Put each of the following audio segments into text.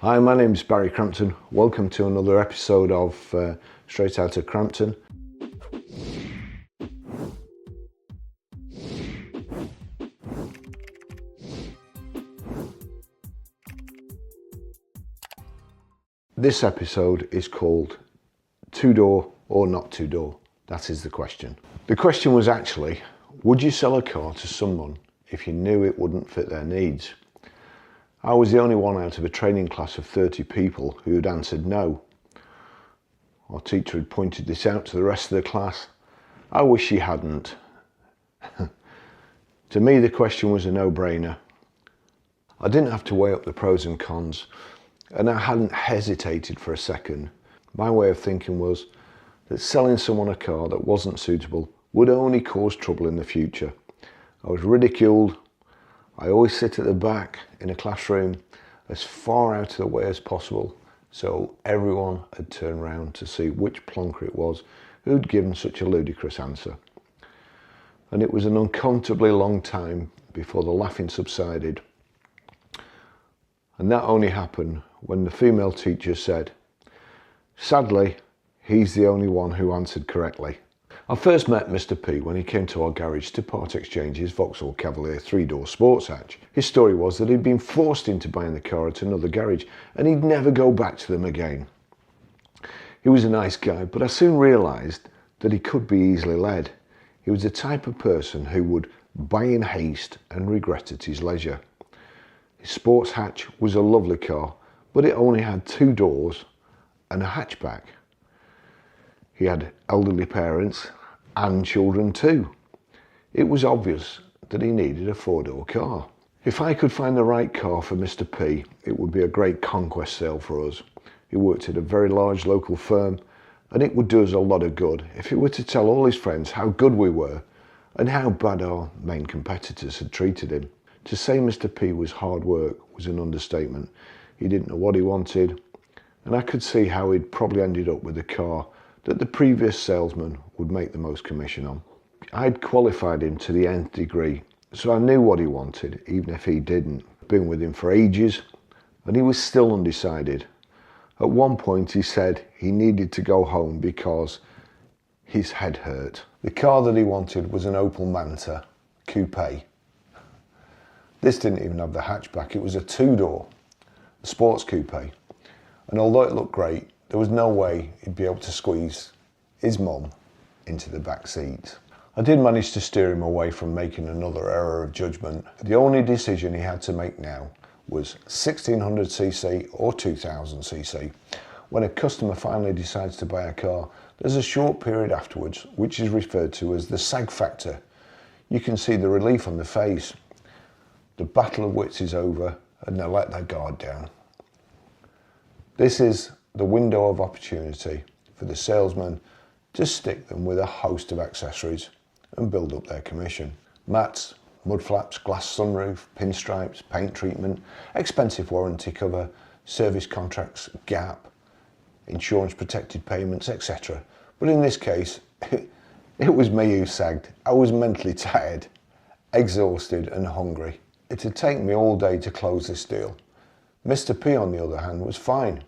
Hi, my name's Barrie Crampton. Welcome to another episode of Straight Out of Crampton. This episode is called Two-Door or Not Two-Door? That is the question. The question was actually, would you sell a car to someone if you knew it wouldn't fit their needs? I was the only one out of a training class of 30 people who had answered no. Our teacher had pointed this out to the rest of the class. I wish she hadn't. To me, the question was a no-brainer. I didn't have to weigh up the pros and cons, and I hadn't hesitated for a second. My way of thinking was that selling someone a car that wasn't suitable would only cause trouble in the future. I was ridiculed. I always sit at the back in a classroom as far out of the way as possible, so everyone had turned round to see which plonker it was who'd given such a ludicrous answer. And it was an uncomfortably long time before the laughing subsided. And that only happened when the female teacher said, "Sadly, he's the only one who answered correctly." I first met Mr. P when he came to our garage to part exchange his Vauxhall Cavalier 3-door sports hatch. His story was that he'd been forced into buying the car at another garage and he'd never go back to them again. He was a nice guy, but I soon realised that he could be easily led. He was the type of person who would buy in haste and regret at his leisure. His sports hatch was a lovely car, but it only had 2 doors and a hatchback. He had elderly parents and children too. It was obvious that he needed a 4-door car. If I could find the right car for Mr. P, it would be a great conquest sale for us. He worked at a very large local firm, and it would do us a lot of good if he were to tell all his friends how good we were and how bad our main competitors had treated him. To say Mr. P was hard work was an understatement. He didn't know what he wanted, and I could see how he'd probably ended up with a car that the previous salesman would make the most commission on. I'd qualified him to the nth degree, so I knew what he wanted, even if he didn't. I'd been with him for ages, and he was still undecided. At one point he said he needed to go home because his head hurt. The car that he wanted was an Opel Manta coupe. This didn't even have the hatchback, it was a 2-door, a sports coupe. And although it looked great, there was no way he'd be able to squeeze his mum into the back seat. I did manage to steer him away from making another error of judgment. The only decision he had to make now was 1600cc or 2000cc. When a customer finally decides to buy a car, there's a short period afterwards which is referred to as the sag factor. You can see the relief on the face. The battle of wits is over and they let their guard down. This is the window of opportunity for the salesman to stick them with a host of accessories and build up their commission. Mats, mud flaps, glass sunroof, pinstripes, paint treatment, expensive warranty cover, service contracts, gap, insurance protected payments, etc. But in this case, it was me who sagged. I was mentally tired, exhausted and hungry. It had taken me all day to close this deal. Mr. P, on the other hand, was fine.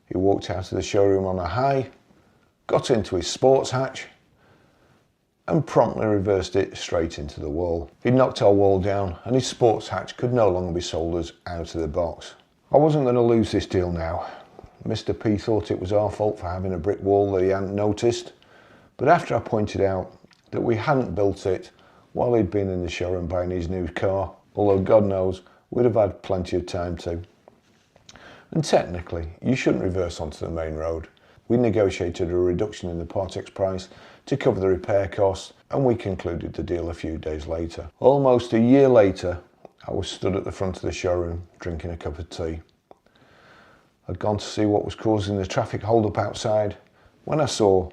He walked out of the showroom on a high, got into his sports hatch and promptly reversed it straight into the wall. He knocked our wall down and his sports hatch could no longer be sold as out of the box. I wasn't going to lose this deal now. Mr. P thought it was our fault for having a brick wall that he hadn't noticed, but after I pointed out that we hadn't built it while he'd been in the showroom buying his new car, although God knows we'd have had plenty of time to. And technically, you shouldn't reverse onto the main road. We negotiated a reduction in the part X price to cover the repair costs, and we concluded the deal a few days later. Almost a year later, I was stood at the front of the showroom drinking a cup of tea. I'd gone to see what was causing the traffic hold-up outside when I saw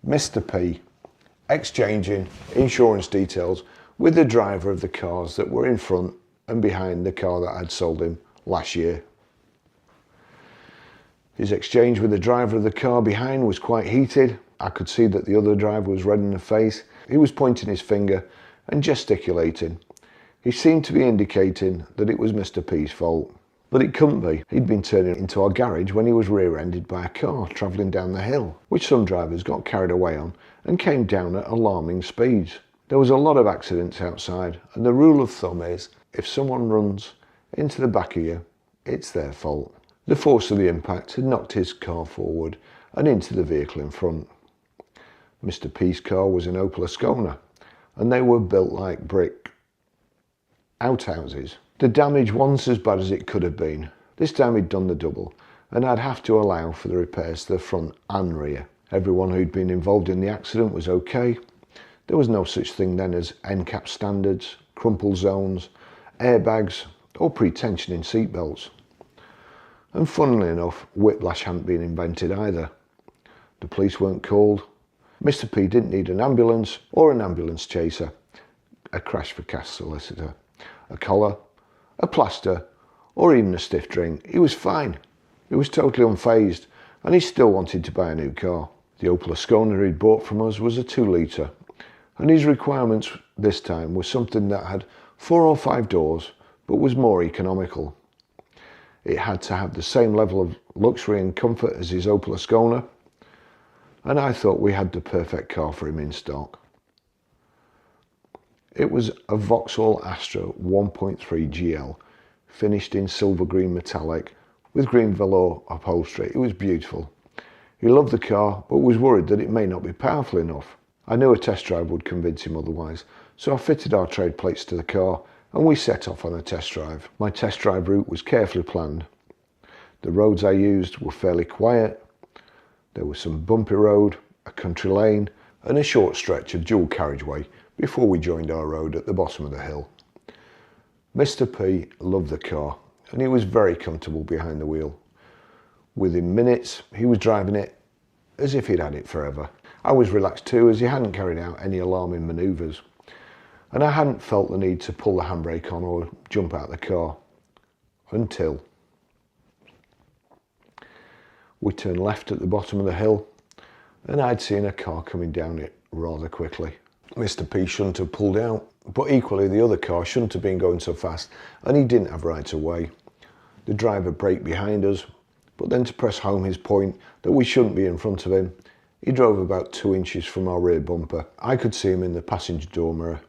Mr. P exchanging insurance details with the driver of the cars that were in front and behind the car that I'd sold him last year. His exchange with the driver of the car behind was quite heated. I could see that the other driver was red in the face. He was pointing his finger and gesticulating. He seemed to be indicating that it was Mr. P's fault. But it couldn't be. He'd been turning into our garage when he was rear-ended by a car travelling down the hill, which some drivers got carried away on and came down at alarming speeds. There was a lot of accidents outside, and the rule of thumb is, if someone runs into the back of you, it's their fault. The force of the impact had knocked his car forward and into the vehicle in front. Mr. P's car was an Opel Ascona, and they were built like brick outhouses. The damage wasn't as bad as it could have been. This time he'd done the double, and I'd have to allow for the repairs to the front and rear. Everyone who'd been involved in the accident was okay. There was no such thing then as NCAP standards, crumple zones, airbags, or pre-tensioning seatbelts. And funnily enough, whiplash hadn't been invented either. The police weren't called. Mr. P didn't need an ambulance or an ambulance chaser, a crash for cash solicitor, a collar, a plaster, or even a stiff drink. He was fine. He was totally unfazed, and he still wanted to buy a new car. The Opel Ascona he'd bought from us was a 2-litre, and his requirements this time were something that had 4 or 5 doors, but was more economical. It had to have the same level of luxury and comfort as his Opel Ascona, and I thought we had the perfect car for him in stock. It was a Vauxhall Astra 1.3 GL, finished in silver green metallic with green velour upholstery. It was beautiful. He loved the car, but was worried that it may not be powerful enough. I knew a test drive would convince him otherwise, so I fitted our trade plates to the car and we set off on a test drive. My test drive route was carefully planned. The roads I used were fairly quiet. There was some bumpy road, a country lane, and a short stretch of dual carriageway before we joined our road at the bottom of the hill. Mr. P loved the car, and he was very comfortable behind the wheel. Within minutes, he was driving it as if he'd had it forever. I was relaxed too, as he hadn't carried out any alarming manoeuvres, and I hadn't felt the need to pull the handbrake on or jump out of the car until we turned left at the bottom of the hill, and I'd seen a car coming down it rather quickly. Mr. P shouldn't have pulled out, but equally the other car shouldn't have been going so fast, and he didn't have rights of way. The driver braked behind us, but then to press home his point that we shouldn't be in front of him, he drove about 2 inches from our rear bumper. I could see him in the passenger door mirror.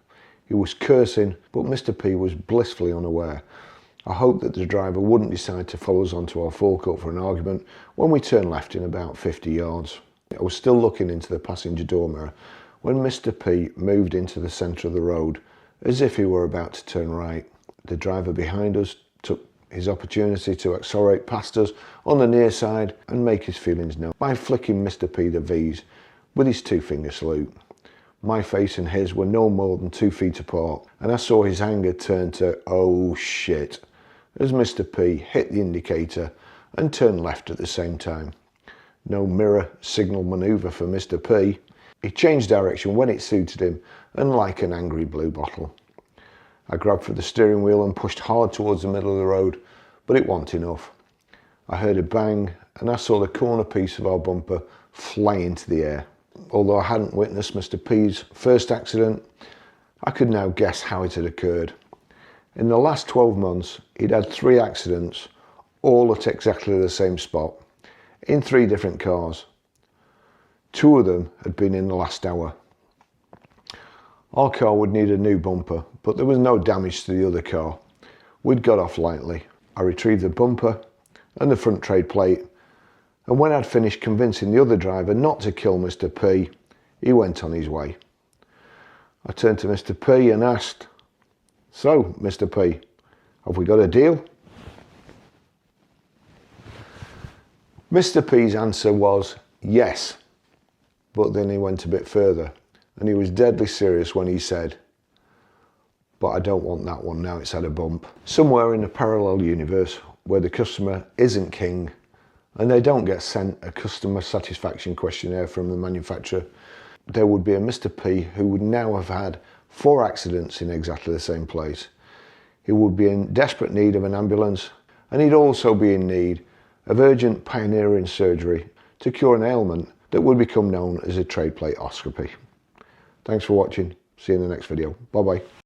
He was cursing, but Mr. P was blissfully unaware. I hoped that the driver wouldn't decide to follow us onto our forecourt for an argument when we turned left in about 50 yards. I was still looking into the passenger door mirror when Mr. P moved into the centre of the road as if he were about to turn right. The driver behind us took his opportunity to accelerate past us on the near side and make his feelings known by flicking Mr. P the V's with his 2-finger salute. My face and his were no more than 2 feet apart, and I saw his anger turn to "oh shit" as Mr. P hit the indicator and turned left at the same time. No mirror signal manoeuvre for Mr. P. He changed direction when it suited him, and like an angry blue bottle. I grabbed for the steering wheel and pushed hard towards the middle of the road, but it wasn't enough. I heard a bang, and I saw the corner piece of our bumper fly into the air. Although I hadn't witnessed Mr. P's first accident, I could now guess how it had occurred. In the last 12 months, he'd had 3 accidents, all at exactly the same spot, in 3 different cars. 2 of them had been in the last hour. Our car would need a new bumper, but there was no damage to the other car. We'd got off lightly. I retrieved the bumper and the front trade plate, and when I'd finished convincing the other driver not to kill Mr. P, he went on his way. I turned to Mr. P and asked, "So, Mr. P, have we got a deal?" Mr. P's answer was yes, but then he went a bit further, and he was deadly serious when he said, "But I don't want that one now it's had a bump." Somewhere in a parallel universe where the customer isn't king and they don't get sent a customer satisfaction questionnaire from the manufacturer, there would be a Mr. P who would now have had 4 accidents in exactly the same place. He would be in desperate need of an ambulance, and he'd also be in need of urgent pioneering surgery to cure an ailment that would become known as a trade plate oscopy. Thanks for watching. See you in the next video. Bye bye.